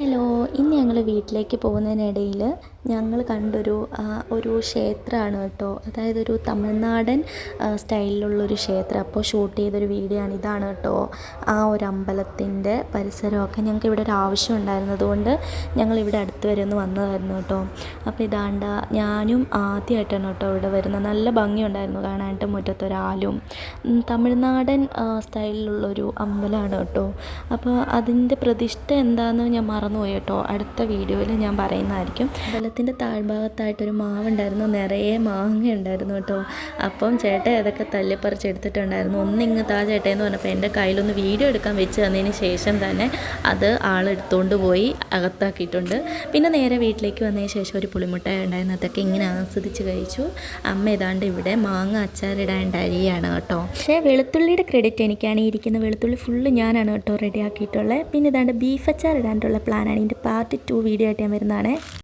Hello, ഇന്ന് ഞങ്ങൾ വീട്ടിലേക്ക് പോകുന്നതിനിടയിൽ ഞങ്ങൾ കണ്ടൊരു ഒരു ക്ഷേത്രമാണ് കേട്ടോ. അതായത് ഒരു തമിഴ്നാടൻ സ്റ്റൈലിലുള്ളൊരു ക്ഷേത്രം. അപ്പോൾ ഷൂട്ട് ചെയ്തൊരു വീഡിയോ ആണ്. ഇതാണ് കേട്ടോ ആ ഒരു അമ്പലത്തിൻ്റെ പരിസരമൊക്കെ. ഞങ്ങൾക്ക് ഇവിടെ ഒരു ആവശ്യം ഉണ്ടായിരുന്നതുകൊണ്ട് ഞങ്ങളിവിടെ അടുത്ത് വരെ ഒന്ന് വന്നതായിരുന്നു കേട്ടോ. അപ്പോൾ ഇതാണ്ട ഞാനും ആദ്യമായിട്ടാണ് കേട്ടോ ഇവിടെ വരുന്നത്. നല്ല ഭംഗിയുണ്ടായിരുന്നു കാണാനായിട്ട്. മുറ്റത്തൊരാലും തമിഴ്നാടൻ സ്റ്റൈലിലുള്ളൊരു അമ്പലമാണ് കേട്ടോ. അപ്പോൾ അതിൻ്റെ പ്രതിഷ്ഠ എന്താണെന്ന് ഞാൻ മറന്നുപോയി കേട്ടോ. അടുത്ത വീഡിയോയിൽ ഞാൻ പറയുന്നതായിരിക്കും. അമ്പലത്തിൻ്റെ താഴ്ഭാഗത്തായിട്ടൊരു മാവുണ്ടായിരുന്നു, നിറയെ മാങ്ങ ഉണ്ടായിരുന്നു കേട്ടോ. അപ്പം ചേട്ടൻ അതൊക്കെ തല്ലിപ്പറിച്ചെടുത്തിട്ടുണ്ടായിരുന്നു. ഒന്നിങ്ങ് താ ചേട്ടയെന്ന് പറഞ്ഞപ്പോൾ എൻ്റെ കയ്യിലൊന്ന് വീഡിയോ എടുക്കാൻ വെച്ച് തന്നതിന് ശേഷം തന്നെ അത് ആളെടുത്തുകൊണ്ട് പോയി അകത്താക്കിയിട്ടുണ്ട്. പിന്നെ നേരെ വീട്ടിലേക്ക് വന്നതിന് ശേഷം ഒരു പുളിമുട്ടായി ഉണ്ടായിരുന്നു, അതൊക്കെ ഇങ്ങനെ ആസ്വദിച്ച് കഴിച്ചു. അമ്മ ഏതാണ്ട് ഇവിടെ മാങ്ങ അച്ചാറിടാണ്ട് അരിയാണ് കേട്ടോ. പക്ഷേ വെളുത്തുള്ളിയുടെ ക്രെഡിറ്റ് എനിക്കാണ്. ഈ ഇരിക്കുന്ന വെളുത്തുള്ളി ഫുള്ള് ഞാനാണ് കേട്ടോ റെഡി ആക്കിയിട്ടുള്ളത്. പിന്നെ ഇതാണ്ട് ബീഫ് അച്ചാർ ഇടാനുള്ള പ്ലാനാണ്. ഇതിൻ്റെ പാർട്ട് 2 വീഡിയോ ആയിട്ട് ഞാൻ വരുന്നതാണ്.